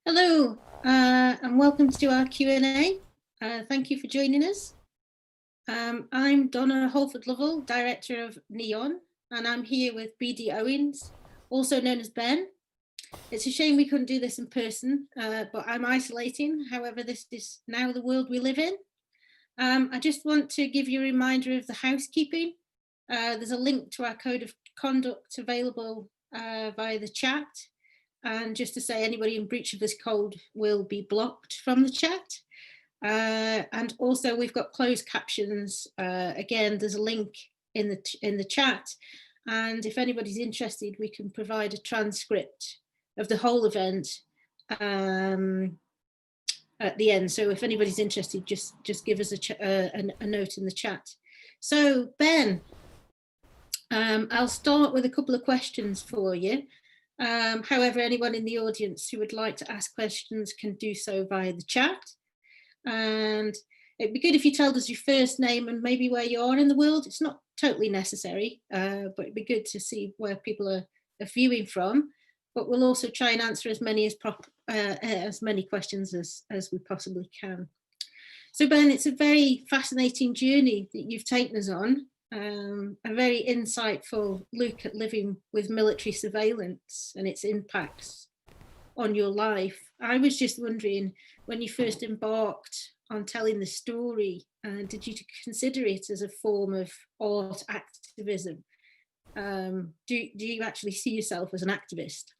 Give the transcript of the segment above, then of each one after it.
Hello, and welcome to our Q&A. Thank you for joining us. I'm Donna Holford-Lovell, Director of Neon, and I'm here with BD Owens, also known as Ben. It's a shame we couldn't do this in person, but I'm isolating. However, this is now the world we live in. I just want to give you a reminder of the housekeeping. There's a link to our code of conduct available via the chat. And just to say, anybody in breach of this code will be blocked from the chat. And also we've got closed captions. Again, there's a link in the chat. And if anybody's interested, we can provide a transcript of the whole event at the end. So if anybody's interested, just give us a note in the chat. So Ben, I'll start with a couple of questions for you. However, anyone in the audience who would like to ask questions can do so via the chat. And it'd be good if you told us your first name and maybe where you are in the world. It's not totally necessary, but it'd be good to see where people are viewing from. But we'll also try and answer as many questions as we possibly can. So Ben, it's a very fascinating journey that you've taken us on. A very insightful look at living with military surveillance and its impacts on your life. I was just wondering, when you first embarked on telling the story, did you consider it as a form of art activism? Do you actually see yourself as an activist?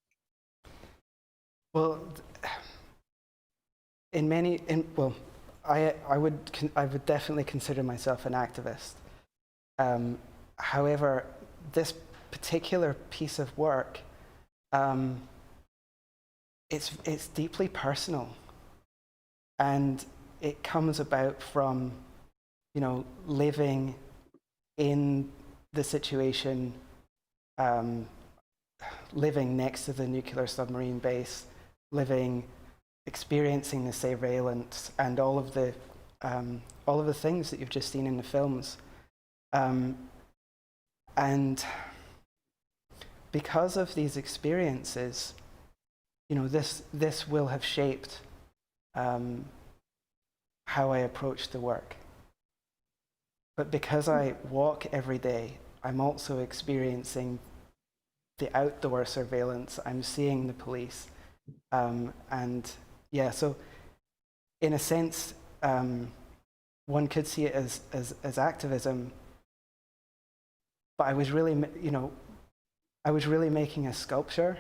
Well, I would definitely consider myself an activist. However, this particular piece of work, it's deeply personal, and it comes about from, living in the situation, living next to the nuclear submarine base, experiencing the surveillance, and all of the things that you've just seen in the films. And because of these experiences, this will have shaped how I approach the work. But because I walk every day, I'm also experiencing the outdoor surveillance. I'm seeing the police. And yeah, so in a sense, one could see it as activism. But I was really making a sculpture,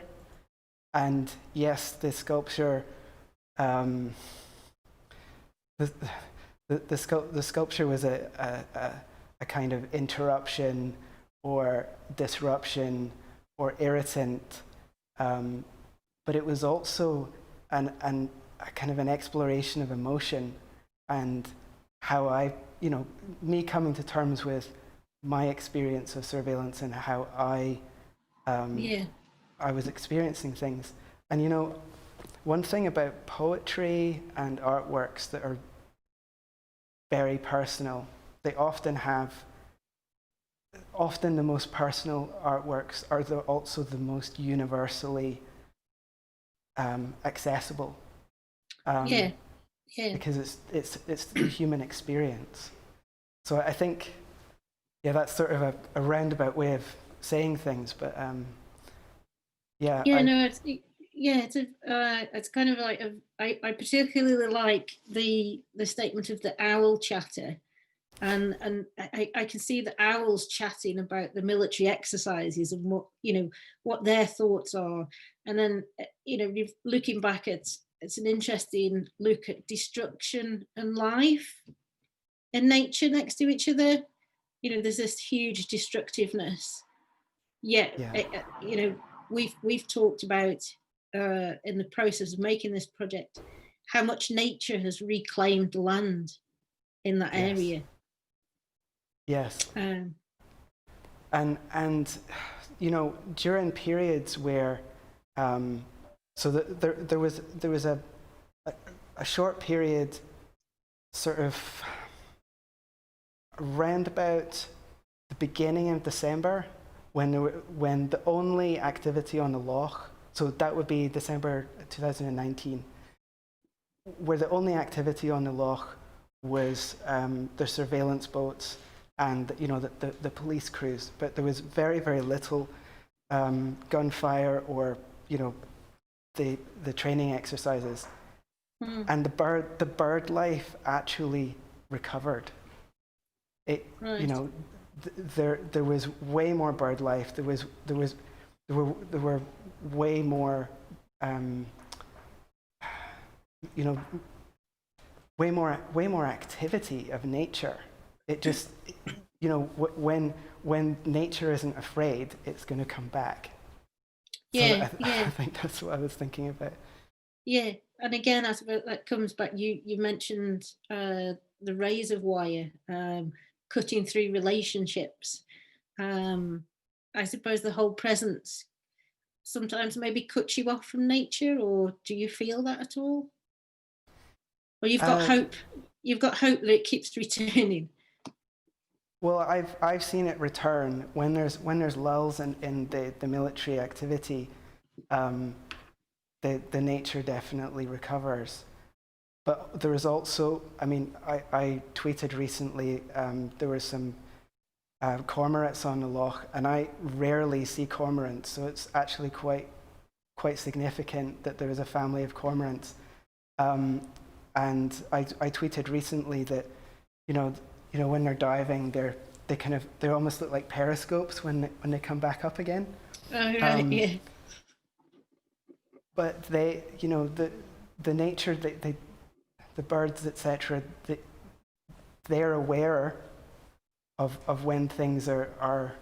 and yes, the sculpture, the sculpture was a kind of interruption or disruption or irritant, but it was also a kind of an exploration of emotion and how me coming to terms with my experience of surveillance and how I was experiencing things. And one thing about poetry and artworks that are very personal, they often the most personal artworks are also the most universally accessible. Because it's the human experience. So I think, that's sort of a roundabout way of saying things, but it's kind of like I particularly like the statement of the owl chatter, and I can see the owls chatting about the military exercises and what their thoughts are, and then looking back at it's an interesting look at destruction and life and nature next to each other. There's this huge destructiveness. We've talked about in the process of making this project how much nature has reclaimed land in that area. Yes. And during periods where there was a short period sort of around about the beginning of December when the only activity on the Loch, so that would be December 2019, where the only activity on the Loch was the surveillance boats and the police crews, but there was very, very little gunfire or the training exercises. And the bird life actually recovered. There was way more bird life. There were way more way more activity of nature. It just when nature isn't afraid, it's going to come back. Yeah, so I think that's what I was thinking about. Yeah, and again, as that comes back, you mentioned the razor wire, cutting through relationships. I suppose the whole presence sometimes maybe cuts you off from nature, or do you feel that at all? Or you've got hope. You've got hope that it keeps returning. Well, I've seen it return when there's lulls in the military activity. The nature definitely recovers. But there is also, I tweeted recently, there were some cormorants on the Loch, and I rarely see cormorants, so it's actually quite significant that there is a family of cormorants. And I tweeted recently that, when they're diving, they almost look like periscopes when they come back up again. Oh, right, yeah. But they, the nature, the birds, etc., they're aware of when things are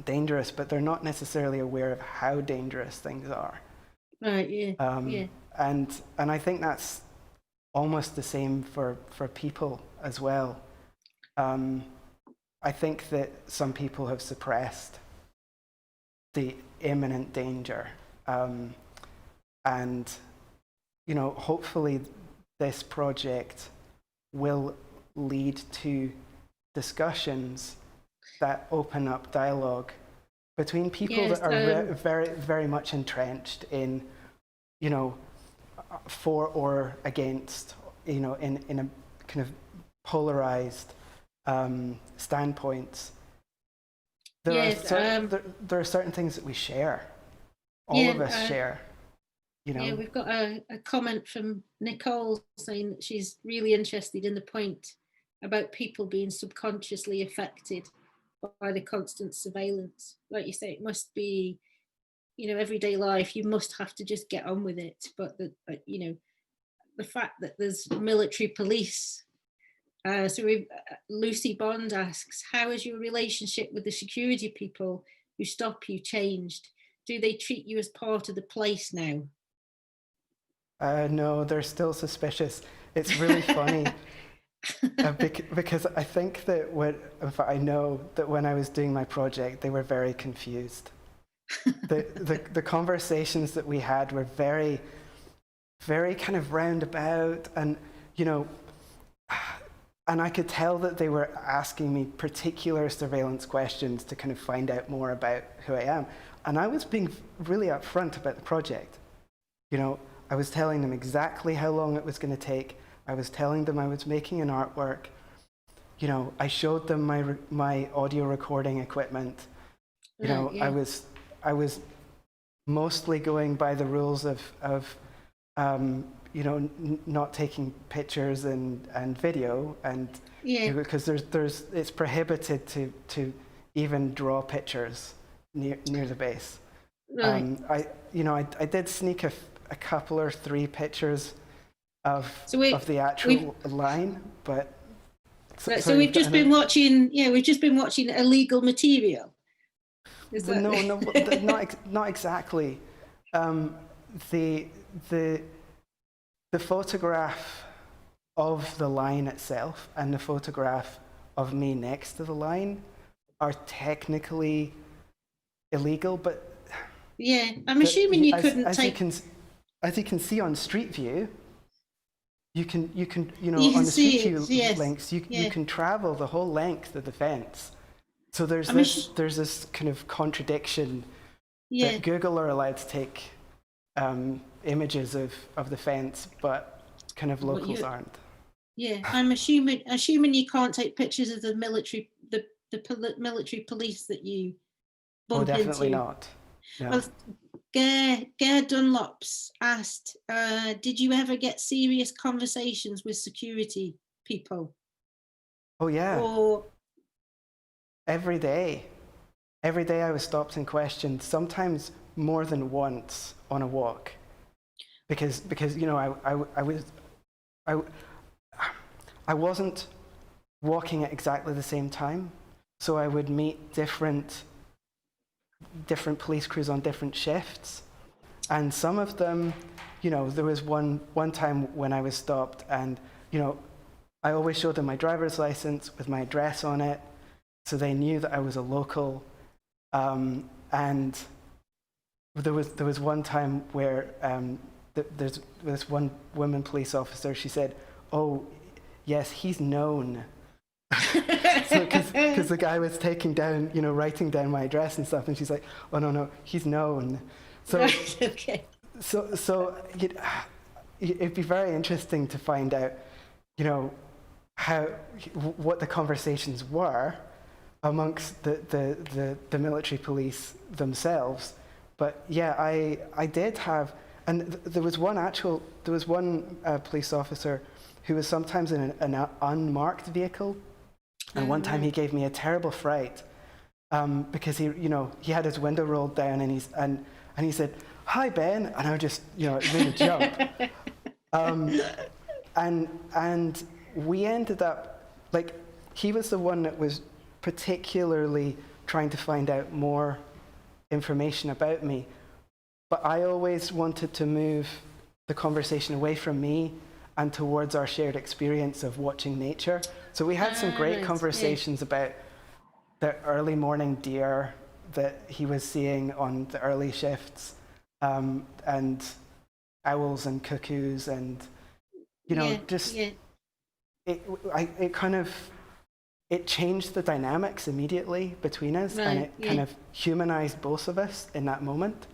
dangerous, but they're not necessarily aware of how dangerous things are. Right, yeah, yeah. And I think that's almost the same for people as well. I think that some people have suppressed the imminent danger. And hopefully this project will lead to discussions that open up dialogue between people that are very, very much entrenched in, for or against, in a kind of polarized standpoints. There are certain things that we share. All of us share. Yeah, we've got a comment from Nicole saying that she's really interested in the point about people being subconsciously affected by the constant surveillance. Like you say, it must be, everyday life, you must have to just get on with it. But the fact that there's military police. Lucy Bond asks, how has your relationship with the security people who stop you changed? Do they treat you as part of the place now? No, they're still suspicious. It's really funny because I think that I know that when I was doing my project, they were very confused. The conversations that we had were very, very kind of roundabout, and and I could tell that they were asking me particular surveillance questions to kind of find out more about who I am. And I was being really upfront about the project. I was telling them exactly how long it was going to take. I was telling them I was making an artwork. I showed them my audio recording equipment. I was mostly going by the rules of not taking pictures and video, and because it's prohibited to even draw pictures near the base. Right. I did sneak a couple or three pictures of the actual line, but so we've just been watching. Yeah, we've just been watching illegal material. No, not exactly. The photograph of the line itself and the photograph of me next to the line are technically illegal, but yeah, I'm assuming you couldn't take. As you can see on Street View, you can on the Street View links, you can travel the whole length of the fence. So there's this kind of contradiction that Google are allowed to take images of the fence, but kind of locals you, aren't. Yeah, I'm assuming you can't take pictures of the military military police that you Oh, bump definitely into. not. No. Well, Gare Dunlop's asked, did you ever get serious conversations with security people? Oh yeah. Or Every day. Every day I was stopped and questioned, sometimes more than once on a walk. Because you know, I wasn't walking at exactly the same time. So I would meet different police crews on different shifts. And some of them, you know, there was one time when I was stopped and, you know, I always showed them my driver's license with my address on it, so they knew that I was a local. And there was one time where there's this one woman police officer, she said, "Oh, yes, he's known." So because the guy was taking down, you know, writing down my address and stuff, and she's like, "Oh no, he's known." So okay. So it'd be very interesting to find out, you know, what the conversations were amongst the military police themselves. But yeah, I did have, and there was one police officer who was sometimes in an unmarked vehicle, and one time he gave me a terrible fright because he had his window rolled down and he said, "Hi Ben," and I just, you know, it made a jump. And we ended up, like, he was the one that was particularly trying to find out more information about me, but I always wanted to move the conversation away from me and towards our shared experience of watching nature. So we had some great conversations about the early morning deer that he was seeing on the early shifts, and owls and cuckoos, and it changed the dynamics immediately between us, and it kind of humanized both of us in that moment.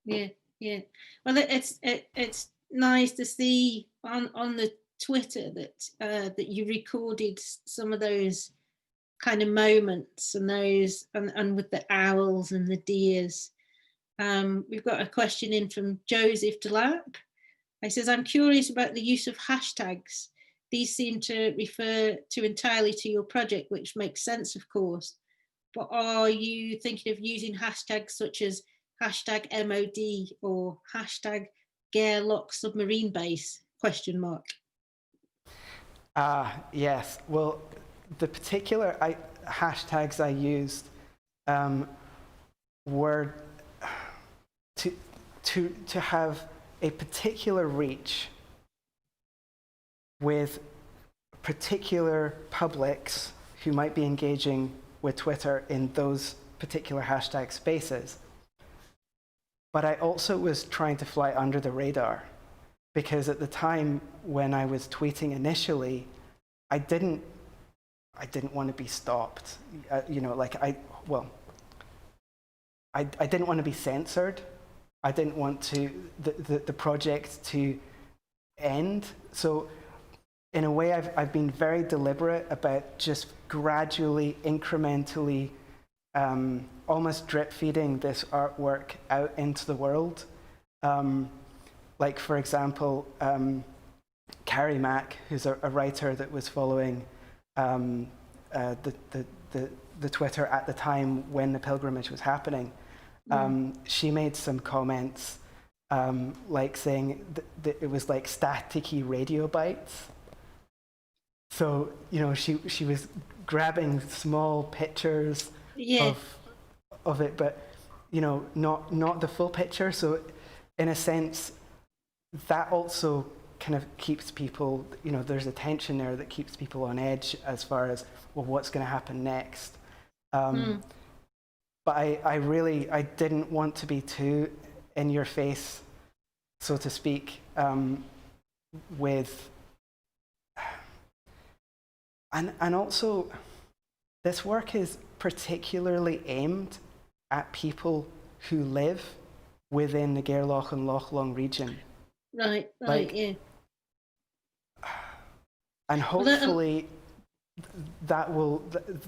Yeah. Well, it's nice to see on the Twitter that you recorded some of those kind of moments and those and with the owls and the deers. We've got a question in from Joseph Delap. He says, "I'm curious about the use of hashtags. These seem to refer to entirely to your project, which makes sense, of course. But are you thinking of using hashtags such as hashtag MOD or hashtag Gare Loch submarine base ? Yes. Well, the particular hashtags I used were to have a particular reach with particular publics who might be engaging with Twitter in those particular hashtag spaces. But I also was trying to fly under the radar, because at the time when I was tweeting initially, I didn't want to be stopped. I didn't want to be censored. I didn't want the project to end. So in a way, I've been very deliberate about just gradually, incrementally, almost drip feeding this artwork out into the world. Like, for example, Carrie Mack, who's a writer that was following the Twitter at the time when the pilgrimage was happening, she made some comments like saying that it was like staticky radio bites. So, you know, she was grabbing small pictures of it, but, you know, not the full picture. So in a sense, that also kind of keeps people, you know, there's a tension there that keeps people on edge as far as, well, what's going to happen next? But I didn't want to be too in your face, so to speak, with, and also this work is particularly aimed at people who live within the Gare, Loch and Loch Long region. Right, Like, yeah. And hopefully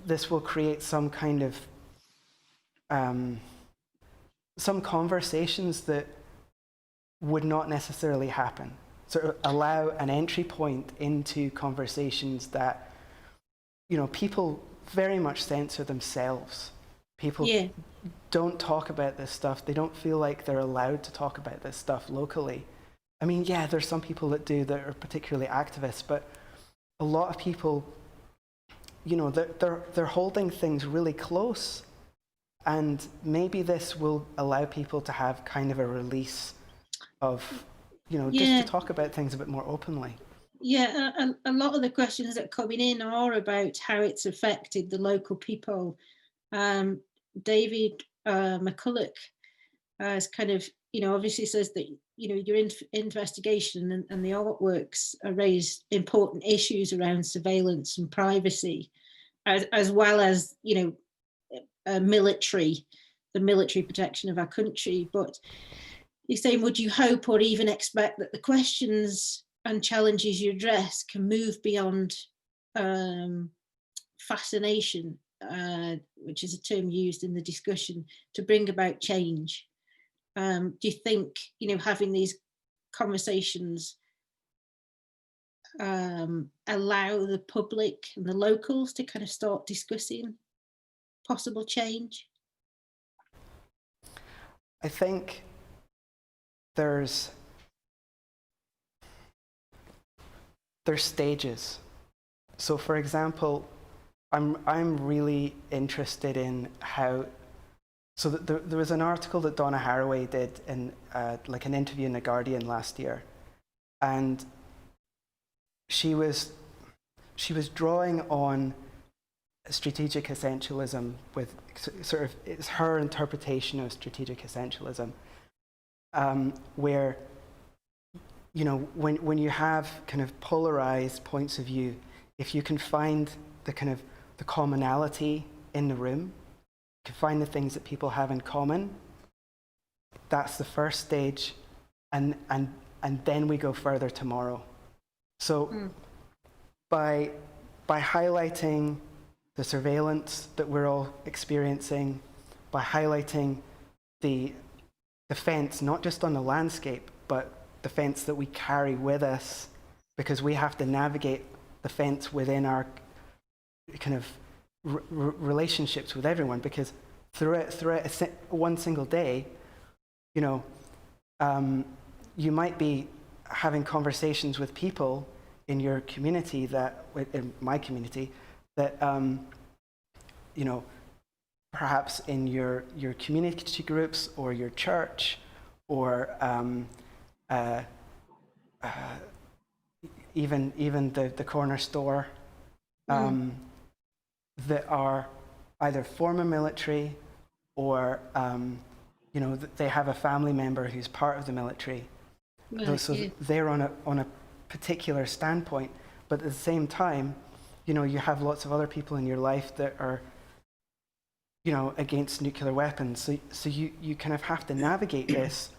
this will create some kind of some conversations that would not necessarily happen. Sort of allow an entry point into conversations that, you know, people very much censor themselves. People don't talk about this stuff. They don't feel like they're allowed to talk about this stuff locally. I mean, yeah, there's some people that do that are particularly activists, but a lot of people, you know, they're holding things really close, and maybe this will allow people to have kind of a release of, you know, just to talk about things a bit more openly. Yeah, a lot of the questions that are coming in are about how it's affected the local people. David McCulloch has kind of, you know, obviously says that, you know, your investigation and the artworks raise important issues around surveillance and privacy, as well as, you know, the military protection of our country. But he's saying, would you hope or even expect that the questions and challenges you address can move beyond fascination, which is a term used in the discussion, to bring about change? Do you think, you know, having these conversations allow the public and the locals to kind of start discussing possible change? I think there's stages. So, for example, I'm really interested in how. So there was an article that Donna Haraway did in like an interview in The Guardian last year, and she was drawing on strategic essentialism with sort of, it's her interpretation of strategic essentialism, where, you know, when you have kind of polarized points of view, if you can find the kind of the commonality in the room, you can find the things that people have in common, that's the first stage, and then we go further tomorrow. So by highlighting the surveillance that we're all experiencing, by highlighting the fence, not just on the landscape, but the fence that we carry with us, because we have to navigate the fence within our kind of relationships with everyone, because throughout one single day, you know, you might be having conversations with people in your community in my community, that, you know, perhaps in your community groups or your church, or even the corner store, that are either former military or, you know, they have a family member who's part of the military. Right, so they're on a particular standpoint, but at the same time, you know, you have lots of other people in your life that are, you know, against nuclear weapons. So you kind of have to navigate this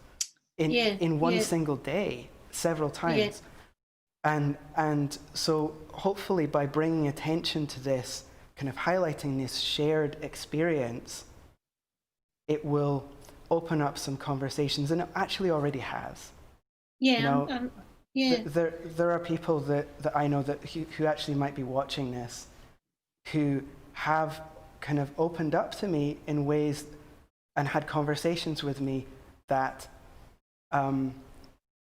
in one single day, several times. And so hopefully by bringing attention to this, kind of highlighting this shared experience, it will open up some conversations, and it actually already has. Yeah, you know, there are people that I know that who actually might be watching this, who have kind of opened up to me in ways and had conversations with me that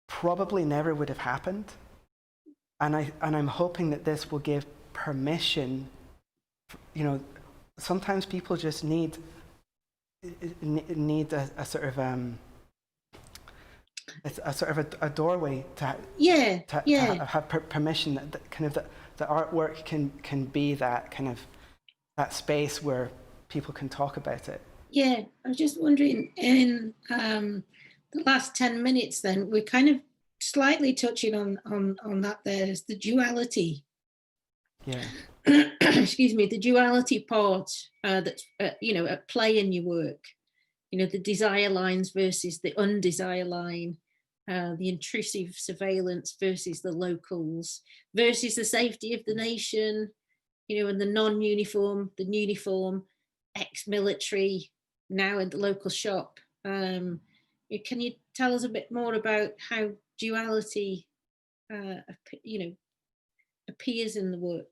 probably never would have happened. And I'm hoping that this will give permission. You know, sometimes people just need a sort of a doorway to have permission, that kind of the artwork can be that kind of that space where people can talk about it. Yeah, I was just wondering, in the last 10 minutes then, we're kind of slightly touching on that. There's the duality. Yeah. Excuse me, the duality part that's, you know, at play in your work. the desire lines versus the undesire line, the intrusive surveillance versus the locals, versus the safety of the nation, and the non-uniform, the uniform, ex-military, now in the local shop. Can you tell us a bit more about how duality, appears in the work?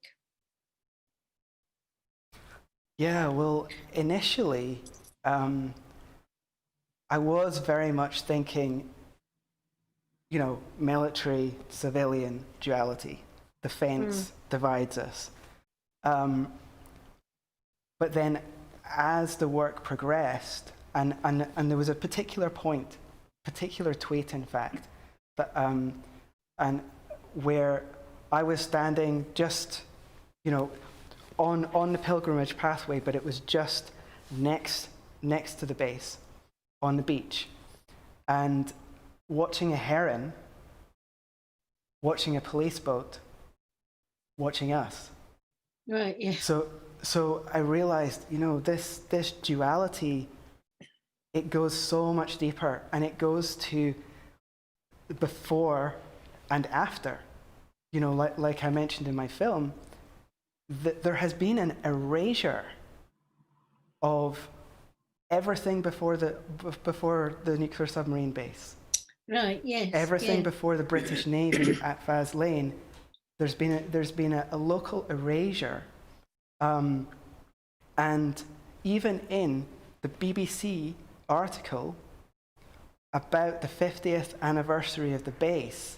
Yeah, well, initially, I was very much thinking, military, civilian duality. The fence divides us. But then as the work progressed, and there was a particular tweet, in fact, that, and where I was standing just, on the pilgrimage pathway, but it was just next to the base, on the beach, and watching a heron, watching a police boat, watching us. Right. Yeah. So I realized, this duality, it goes so much deeper, and it goes to before and after. Like I mentioned in my film, there has been an erasure of everything before the nuclear submarine base. Right. Yes. Everything before the British Navy at Faslane. There's been a local erasure, and even in the BBC article about the 50th anniversary of the base,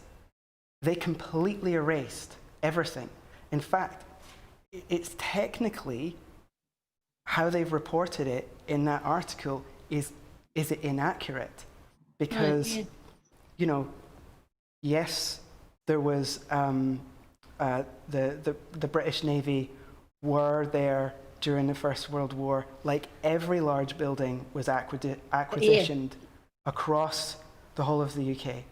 they completely erased everything. In fact, it's technically, how they've reported it in that article is it inaccurate, because yes, there was the British Navy were there during the First World War. Like, every large building was acquisitioned across the whole of the UK.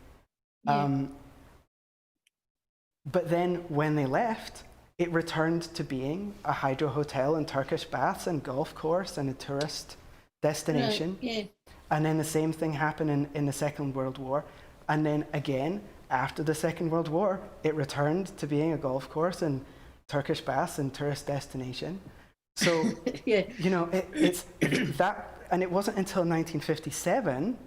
But then when they left, it returned to being a hydro hotel and Turkish baths and golf course and a tourist destination. And then the same thing happened in the Second World War. And then again, after the Second World War, it returned to being a golf course and Turkish baths and tourist destination. So, it's that, and it wasn't until 1957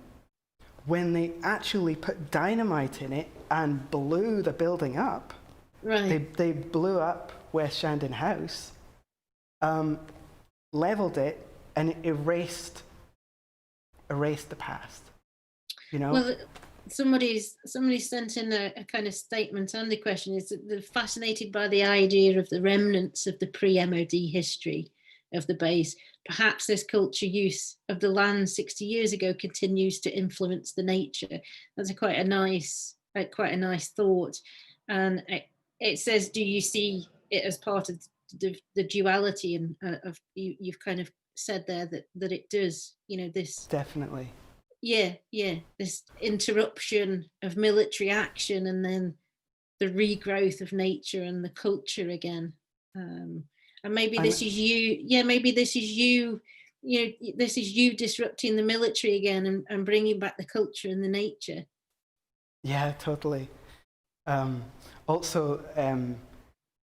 when they actually put dynamite in it and blew the building up. Right. They blew up West Shandon House, leveled it, and erased the past. Well, somebody sent in a kind of statement on the question, is that they're fascinated by the idea of the remnants of the pre-MOD history of the base. Perhaps this culture use of the land 60 years ago continues to influence the nature. That's quite a nice thought. And it says, do you see it as part of the duality, and of you've kind of said there that it does, this. Definitely. This interruption of military action and then the regrowth of nature and the culture again. And maybe this is you, this is you disrupting the military again and bringing back the culture and the nature. Yeah, totally. Also,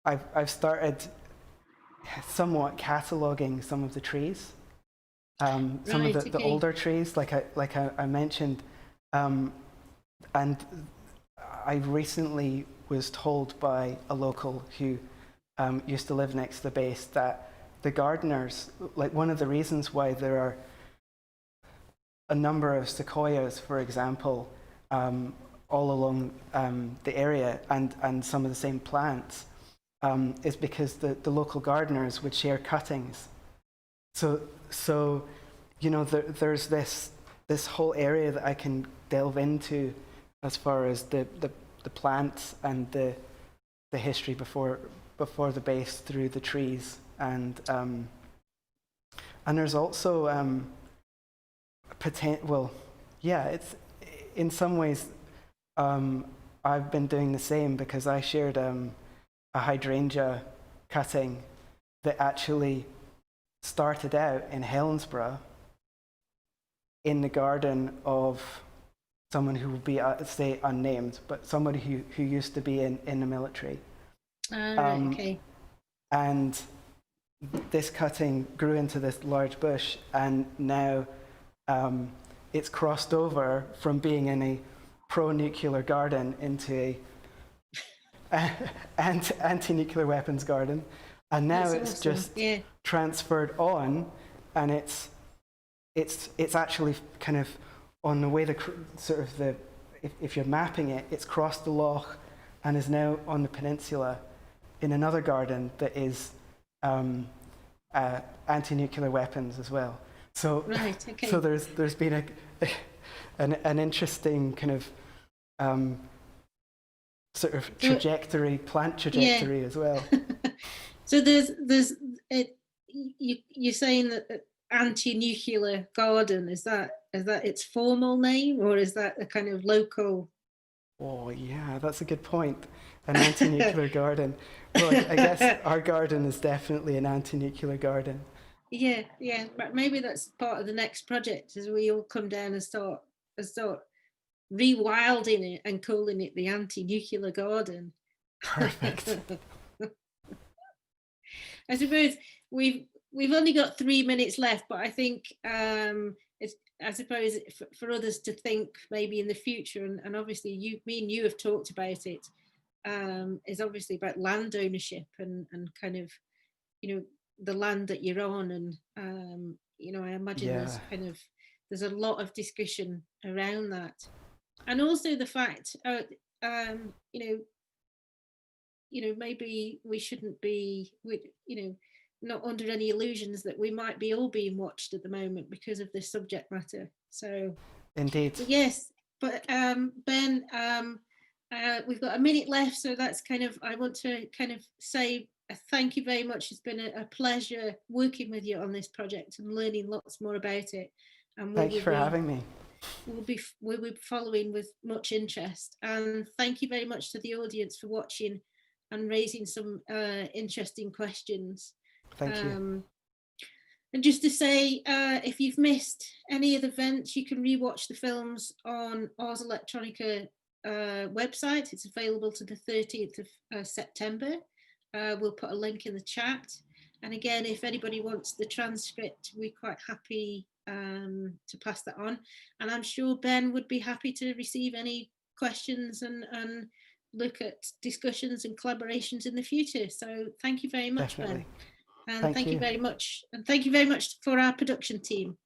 I've started somewhat cataloguing some of the trees. Some of the older trees, like I mentioned, and I recently was told by a local who used to live next to the base that the gardeners, like, one of the reasons why there are a number of sequoias, for example, all along the area, and some of the same plants, is because the local gardeners would share cuttings. So there's this whole area that I can delve into as far as the plants and the history before the base through the trees, and there's also it's in some ways I've been doing the same, because I shared a hydrangea cutting that actually started out in Helensburgh in the garden of someone who will be, say, unnamed, but somebody who used to be in the military. Right, okay. And this cutting grew into this large bush, and now it's crossed over from being in a pro-nuclear garden into a anti-nuclear weapons garden, and now That's it's awesome. just Yeah. transferred on, and it's actually kind of on the way if you're mapping it, it's crossed the Loch and is now on the peninsula in another garden that is anti-nuclear weapons as well. So, Right, okay. so there's been an interesting kind of sort of trajectory, plant trajectory as well. So you're saying that anti-nuclear garden, is that its formal name, or is that a kind of local? Oh yeah, that's a good point. An anti-nuclear garden. Well, I guess our garden is definitely an anti-nuclear garden. Yeah, but maybe that's part of the next project, as we all come down and start rewilding it and calling it the anti-nuclear garden. Perfect. I suppose we've only got 3 minutes left, but I think it's, I suppose, for others to think maybe in the future, and obviously me and you have talked about it, is obviously about land ownership and kind of, the land that you're on, and I imagine there's a lot of discussion around that, and also the fact, maybe we shouldn't be, not under any illusions that we might be all being watched at the moment because of this subject matter. So, indeed. Yes, but Ben, we've got a minute left, so that's I want to say thank you very much. It's been a pleasure working with you on this project and learning lots more about it. And thank you for having me. We'll be following with much interest. And thank you very much to the audience for watching and raising some interesting questions. Thank you. And just to say, if you've missed any of the events, you can rewatch the films on Ars Electronica website. It's available to the 30th of September. We'll put a link in the chat. And again, if anybody wants the transcript, we're quite happy to pass that on. And I'm sure Ben would be happy to receive any questions and look at discussions and collaborations in the future. So thank you very much, Definitely. Ben. And thank you very much. And thank you very much for our production team.